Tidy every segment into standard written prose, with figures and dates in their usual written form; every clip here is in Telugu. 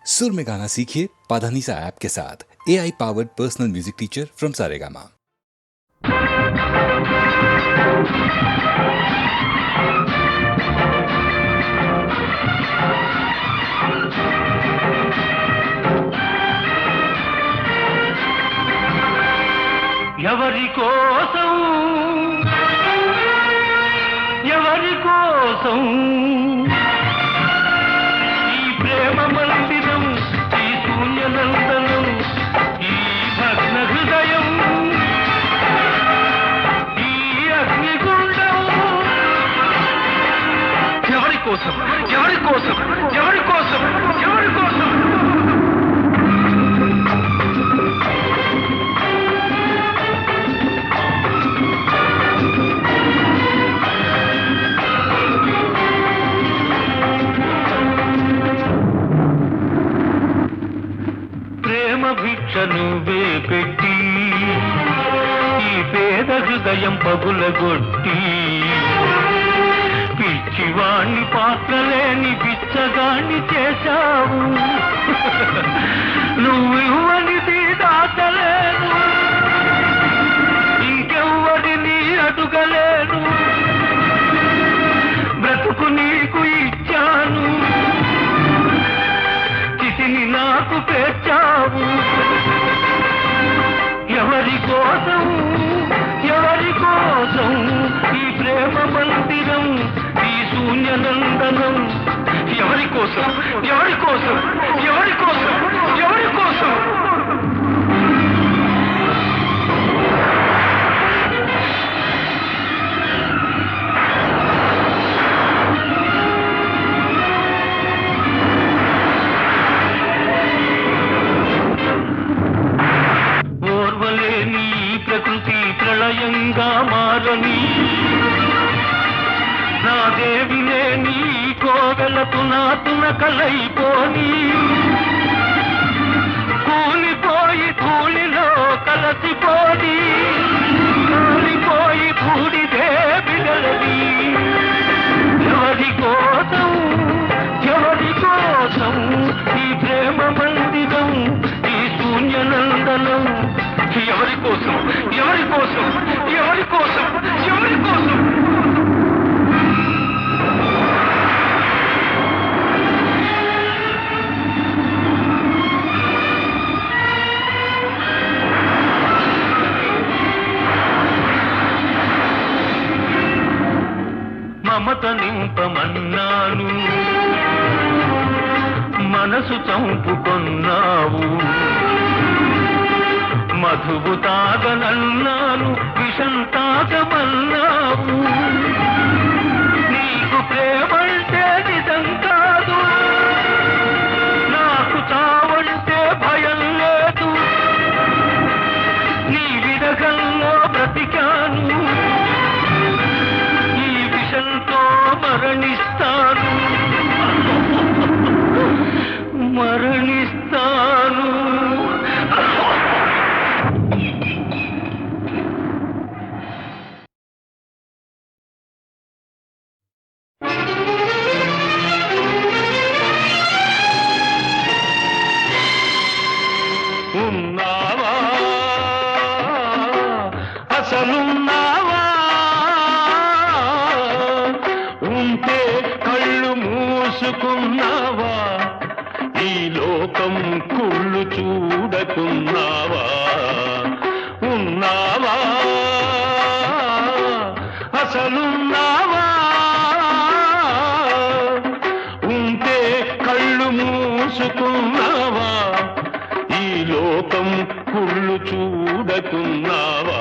सुर में गाना सीखिए पाधानीसा ऐप के साथ। AI powered personal music teacher from Saregama. ఎవరి కోసం ఎవరి కోసం ఈ ప్రేమ మందిరం, ఈ శూన్యనందనం, ఈ భగ్న హృదయం, ఈ అగ్నిగుండం ఎవరి కోసం ఎవరి కోసం ఎవరి కోసం ఎవరి కోసం? నువ్వే పెట్టి ఈ పేద హృదయం పగులగొట్టి పిచ్చివాణ్ణి పాత్రలేని పిచ్చగాణ్ణి చేశావు. నువ్వివ్వనిది దాచలేను, ఇంకెవ్వరిని అడుగలేను. బ్రతుకు నీకు ఇచ్చాను, చితిని నాకు పేర్చావు. ఎవరి కోసం ఎవరి కోసం ఈ ప్రేమ మందిరం, ఈ శూన్యనందనం? ఎవరి కోసం ఎవరి కోసం ఎవరి కోసం ఎవరి కోసం? ప్రకృతి ప్రళయంగా మారని నా దేవినే నీ కోవెలకు నాతున కలైపోని, కూలిపోయి ధూళిలో కలసిపోని, కూలిపోయి బూడిదే బిడలది. ఎవరి కోసం ఎవరి కోసం ఈ ప్రేమ మందిరం, ఈ శూన్యనందనం? ఎవరి కోసం ఎవరి కోసం ఎవరి కోసం ఎవరి కోసం? మమత నింపమన్నాను, మనసు చంపుకొన్నావు. మధువు తాగనన్నాను, విషం తాగమన్నావు. నీకు ప్రేమంటే నిజం కాదు, నాకు చావంటే భయం లేదు. నీ విరగంలో బ్రతికాను, ఈ విషంతో మరణిస్తాను మరణిస్తాను. ఉన్నావా అసలున్నావా? ఉంటే కళ్ళు మూసుకున్నావా? ఈ లోకం కుళ్ళు చూడకున్నావా? ఉన్నావా అసలున్నావా? ఉంటే కళ్ళు మూసుకున్నావా? ఈ లోకం కుళ్ళు చూడకున్నావా?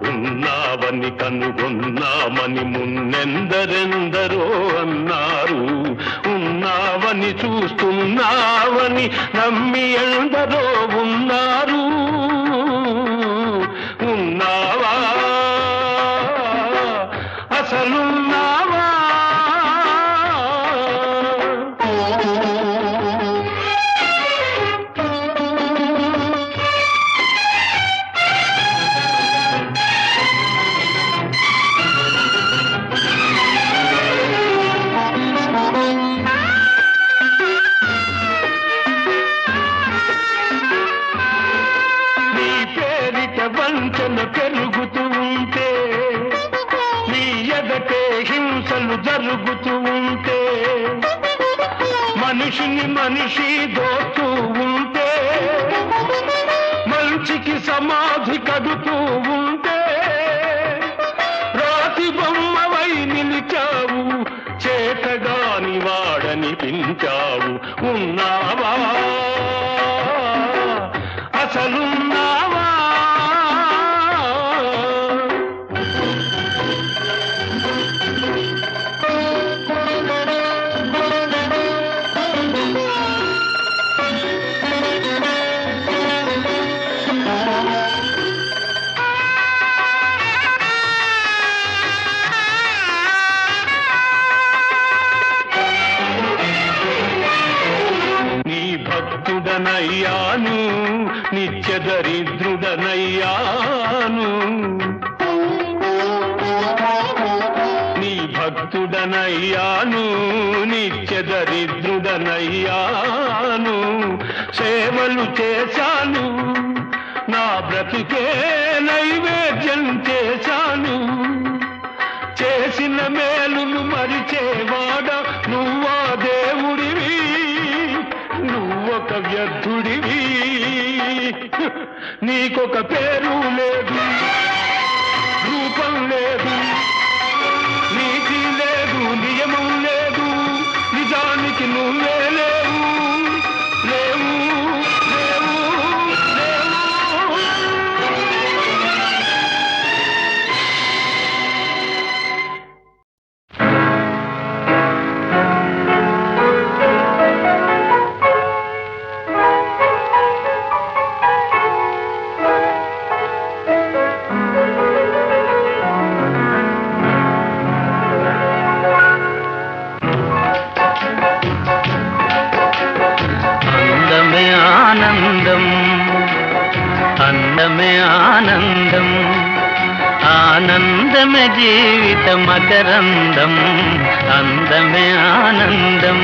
ఉన్నావని కనుగొన్నామని మున్నెందరెందరో అన్నారు. ఉన్నావని చూస్తున్నావని నమ్మి ఎందరో ఉన్నారు. ఉన్నావా అసలున్నావా? మనిషిని మనిషి దోస్తూ ఉంటే, మంచికి సమాధి కడుతూ ఉంటే, రాతి బొమ్మవై నిలిచావు, చేతగాని వాడనిపించావు. ఉన్నావా అసలున్నావా? భక్తుడనయ్యాను, నిత్య దరిద్రుడనయ్యాను. నీ భక్తుడనయ్యాను, నిత్య దరిద్రుడనయ్యాను. సేవలు చేశాను, నా బ్రతుకే నైవేద్యం చేశాను. చేసిన మేలును మరిచేవాడ నువ్వా దేవుడివి, నువ్వొక వ్యర్థుడివి. నీకొక పేరు లేదు, రూపం లేదు, నీతి లేదు, నియమం లేదు, నిజానికి నువ్వే లేవు, లేవు, లేవు, లేవు. అందమే ఆనందం, ఆనందమే జీవిత మకరందం. అందమే ఆనందం,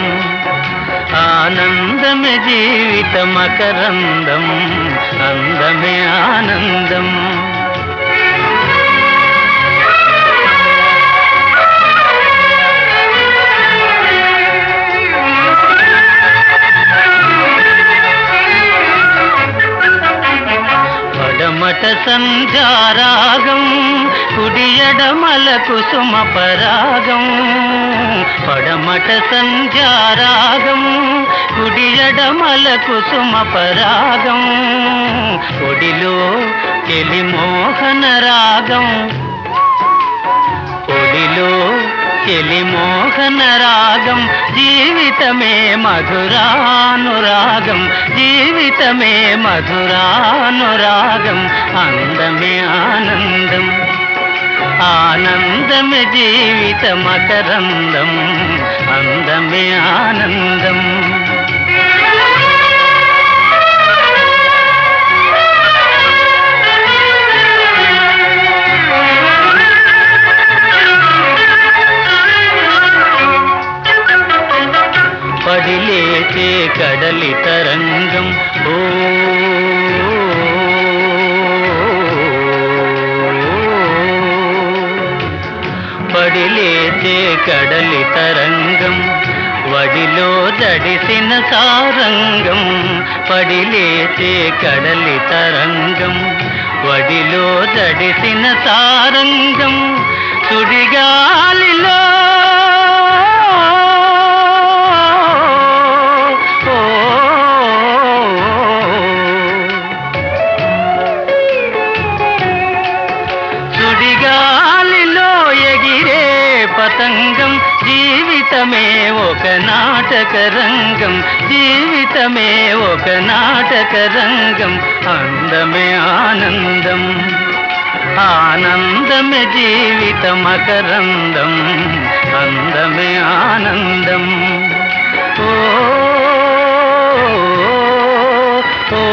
ఆనందమే జీవిత మకరందం. అందమే ఆనందం. పడమట సంధ్యారాగం, కుడియడమల కుసుమ పరాగం. పడమట సంధ్యారాగం, కుడియడమల కుసుమ పరాగం. ఒడిలో కెలి మోహన రాగం, ఒడిలో కెలి మోహన రాగం. జీవితమే మధురానురాగం, జీవితమే మధురానురాగం. అందమే ఆనందం, ఆనందమే జీవిత మకరందం. అందమే ఆనందం. పడిలేచే కడలి తరంగం, ఓ పడిలేచే కడలి తరంగం. వడిలో జడిసిన సారంగం, పడిలేచే కడలి తరంగం. వడిలో జడిసిన సారంగం. సుడిగాలిలో పతంగం. జీవితమే ఒక నాటక రంగం, జీవితమే ఒక నాటక రంగం. అందమే ఆనందం, ఆనందమే జీవిత మకరందం. అందమే ఆనందం. ఓ ఓ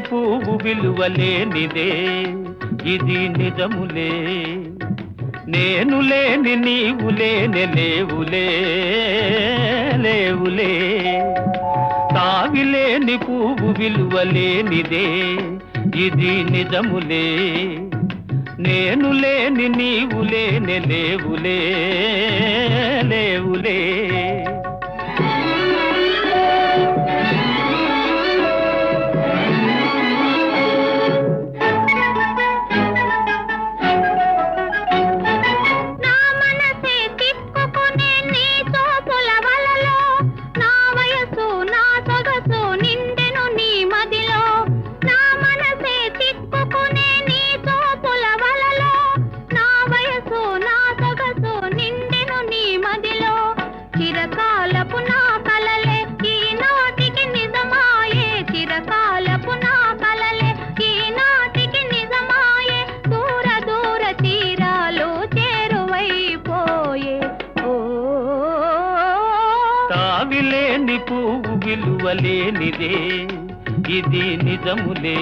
పువ్వు విలువలేనిదే ఇది నిజములే. నేను లేని నీవు లేని లేవులే లేవులే. తావిలేని పువ్వు విలువలేనిదే ఇది నిజములే. నేను లేని నీవు లేని లేవులే లేవులే. చిరకాలపు నా కలలే ఈనాటికి నిజమాయే. చిరకాలపు నా కలలే ఈనాటికి నిజమాయే. దూర దూర తీరాలు చేరువైపోయే. ఓ తావిలేని పువ్వు విలువలేనిదే ఇది నిజములే.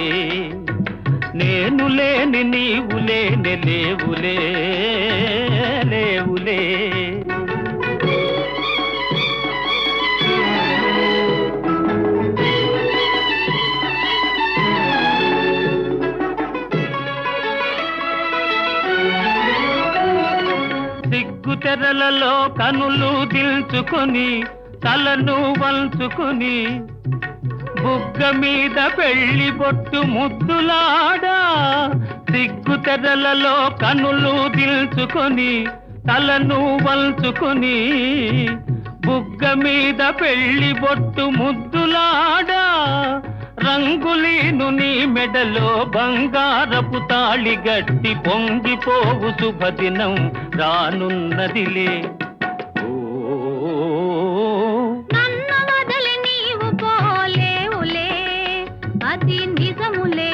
నేను లేని నీవు లేని లేవులే లేవులే. తెరలలో కనులు దిల్చుకొని తలను వంచుకొని బుగ్గ మీద పెళ్లి బొట్టు ముద్దులాడా. సిగ్గు తెరలలో కనులు దిల్చుకొని తలను వంచుకొని బుగ్గ మీద పెళ్లి బొట్టు ముద్దులాడా. రంగులీను నీ మెడలో బంగారపు తాళి గట్టి పొంగిపోవు శుభదినం రానున్నదిలే. నన్ను వదిలి నీవు పోలేవులే అది నిజములే.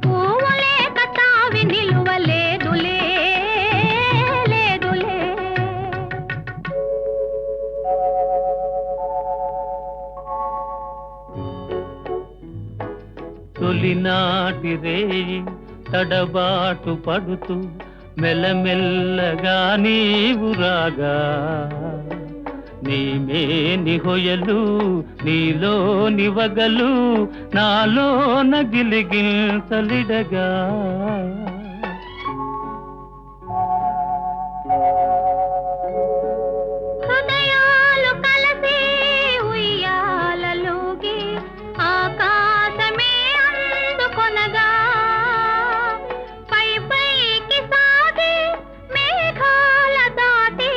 పువ్వులే కతావి నిలువలేదులే లేదులే. తొలినాటి రేయి తడబాటు పడుతూ మెల్లమెల్లగా నీవు రాగా. నీమేని హొయలు నీలోని వగలు నాలోన గిలిగింతలిడగా. హృదయాలు కలిసి ఉయ్యాలలోగి ఆకాశమే అందుకొనగా. పై పైకి సాగి మేఘాల దాటి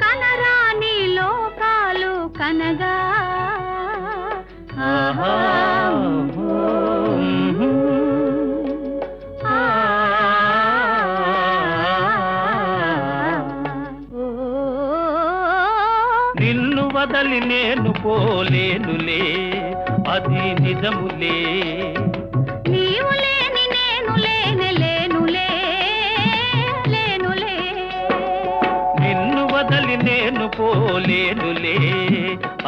కనరాని లోకాలు కనగా. ఆహా నిన్ను వదలి నేను పోలేనులే అది నిజములే. నీవు లేని నేను లేని లేనులే లేనులే. నిన్ను వదలి నేను పోలేనులే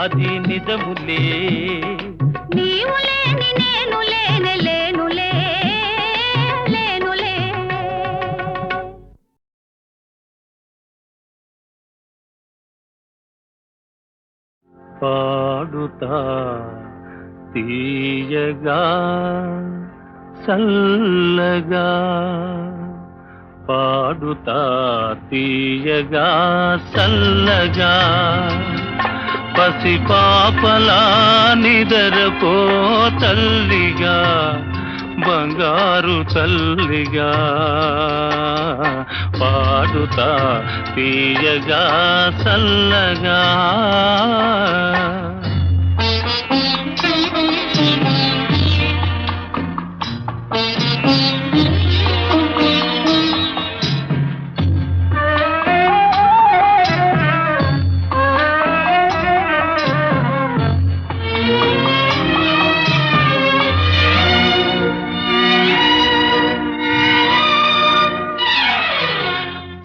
అది నిజములే. నీవు లేని నేను లేని లేనులే లేనులే. పాడుతా తీయగా చల్లగా. పాడుతా తీయగా చల్లగా. పసిపాపలా నిదరపో తల్లిగా బంగారు తల్లిగా. పాడుతా తీయగా చల్లగా.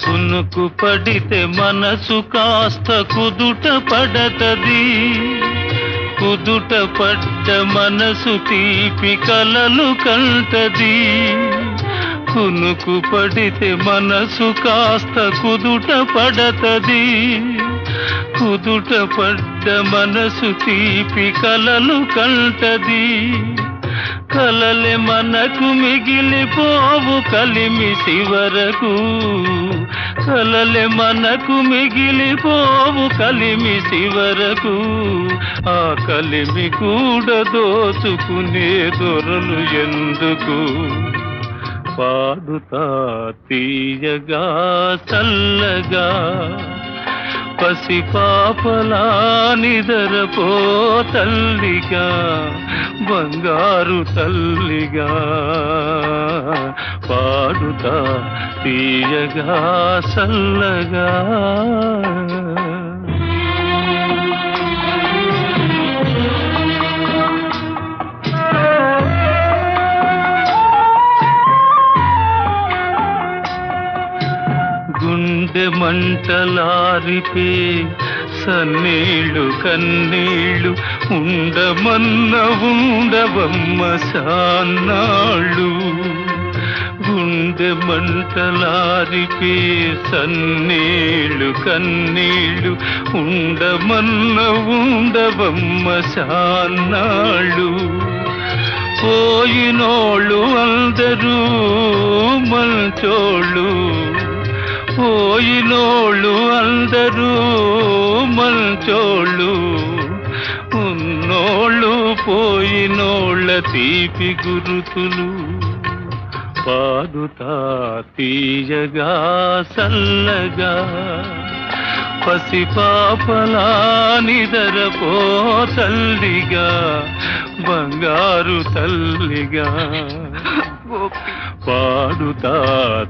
కునుకు పడితే మనసు కాస్త కుదుట పడతది. కుదుట పడ్డ పడ్డ మనసు తీపి కలలు కంటది కునుకు పడితే మనసు కాస్త కుదుట పడతది కుదుట పడ్డ మనసు తీపి కలలు కంటది కలలే మనకు మిగిలిపోవు కలిమి చివరకు కలలే మనకు మిగిలిపోవు కలిమి చివరకు ఆ కలిమి కూడా దోచుకునే దొరలు ఎందుకు పాడుతా తీయగా చల్లగా పసిపాపలా నిదరపో తల్లిగా బంగారు తల్లిగా పాడుతా తీయగా చల్లగా గుండె మంటలారిపే సన్నీళ్ళు కన్నీళ్ళు ఉండమన్న ఉండవమ్మ సాన్నాళ్ళు గుండె మంటలారిపే సన్నీళ్ళు కన్నీళ్ళు ఉండమన్న ఉండవమ్మ సాన్నాళ్ళు పోయినోళ్ళు అందరూ మంచోళ్ళు పోయినోళ్ళు అందరూ మంచోళ్ళు ఉన్నోళ్ళు పోయినోళ్ళ తీపి గురుతులు పాడుతా తీయగా చల్లగా పసిపాపలా నిదరపో తల్లిగా బంగారు తల్లిగా పాడుతా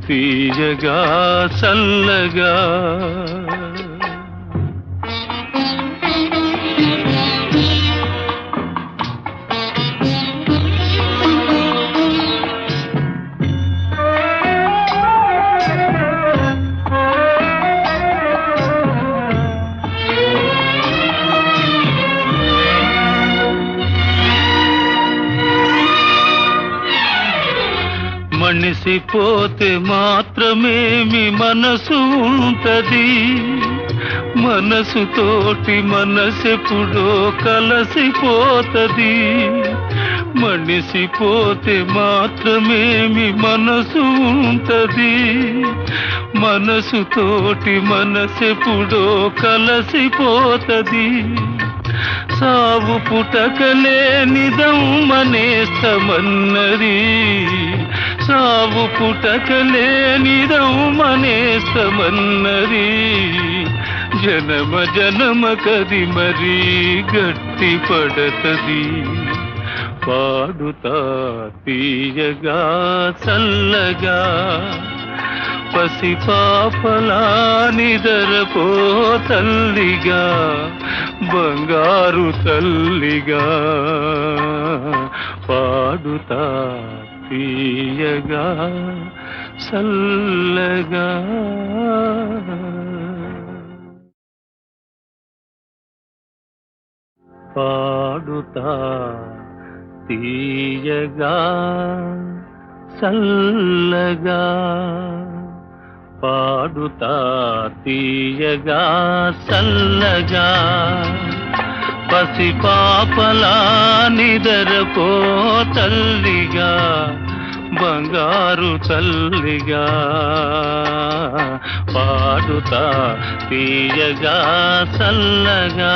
తీయగా చల్లగా మనిసిపోతే మాత్రమేమి మనసు ఉంటది మనసుతోటి మనసెప్పుడో కలసిపోతది మనిసిపోతే మాత్రమేమి మనసు ఉంటది మనసుతోటి మనసెప్పుడో కలసిపోతది సావు పుటకలే నిదమ్మనేస్తమన్నది సావు పుటకలే నిదమ్మనేస్తమన్నది జనమ జనమ కది మరీ గట్టి పడతది పాడుతా తీయగా చల్లగా పసిపాపలా నిదరపో తల్లిగా బంగారు తల్లిగా పాడుతా తీయగా చల్లగా పాడుతా తీయగా చల్లగా పాడుతా తీయగా చల్లగా పసిపాపలా నిదరపో తల్లిగా బంగారు తల్లిగా పాడుతా తీయగా చల్లగా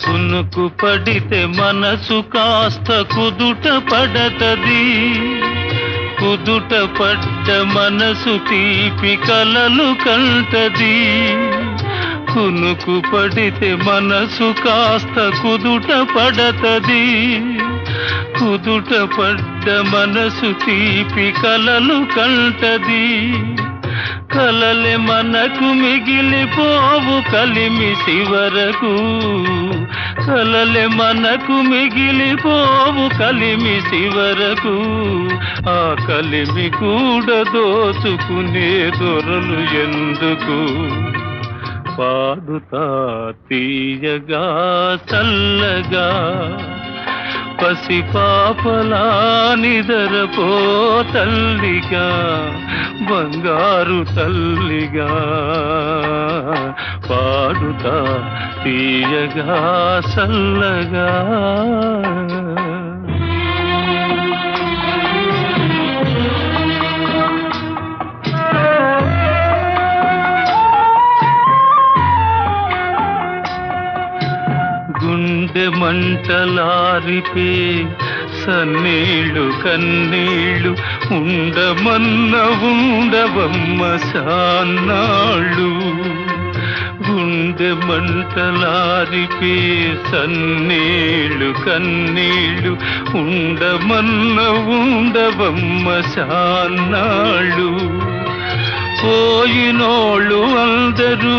కునుకు పడితే మనసు కాస్త కుదుట పడతది కుదుట పడ్డ మనసు తీపి కలలు కంటది కునుకు పడితే మనసు కాస్త కుదుట పడతది కుదుట పడ్డ పడ్డ మనసు తీపి కలలు కంటది కలలే మనకు మిగిలిపోవు కలిమి శివరకు కలలే మనకు మిగిలిపోవు కలిమి శివరకు ఆ కలిమి కూడా దోచుకునే దొరలు ఎందుకు పాడుతా తీయగా చల్లగా పసిపాపలా నిదరపో తల్లిగా బంగారు తల్లిగా పాడుతా తీయగా చల్లగా గుండె మంటలారిపే సన్నీళ్ళు కన్నీళ్ళు ఉండమన్న ఉండవమ్మ సాన్నాళ్ళు గుండె మంటలారిపే సన్నీళ్ళు కన్నీళ్ళు ఉండమన్న ఉండవమ్మ సాన్నాళ్ళు పోయినోళ్ళు అందరూ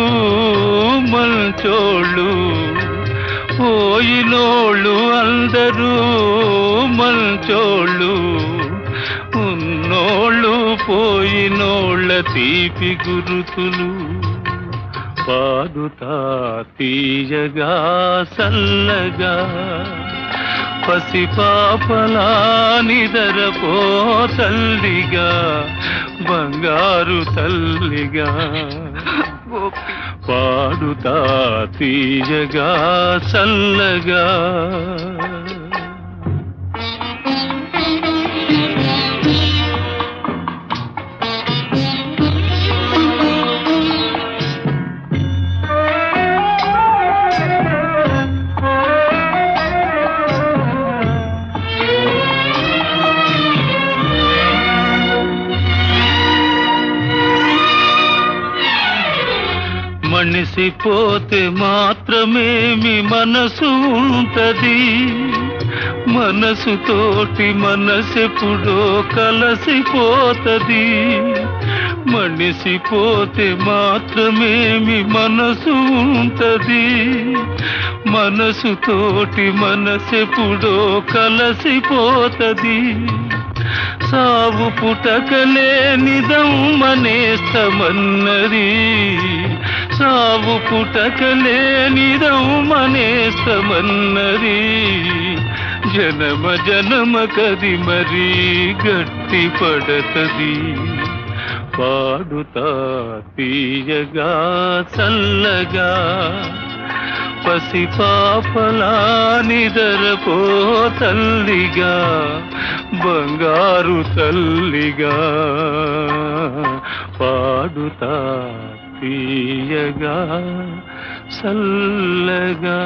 మంచోళ్ళు పోయినోళ్ళు అందరూ మంచోళ్ళు ఉన్నోళ్ళు పోయినోళ్ళ తీపి గురుతులు పాడుతా తీయగా చల్లగా పసిపాపలా నిదరపో తల్లిగా బంగారు తల్లిగా పాడుతా తీయగా చల్లగా మనిసిపోతే మాత్రమేమి మనసు ఉంటది మనసుతోటి మనసెప్పుడో కలసిపోతది మనిసిపోతే మాత్రమేమి మనసు ఉంటది మనసుతోటి మనసెప్పుడో కలసిపోతది సావు పుటకలే నిదమ్మనేస్తమన్నది సావు పుటకలే నిదమ్మనేస్తమన్నది జనమ జనమ కది మరీ గట్టి పడతది పాడుతా తీయగా చల్లగా పసిపాపలా నిదరపో తల్లిగా బంగారు తల్లిగా పాడుతా తీయగా చల్లగా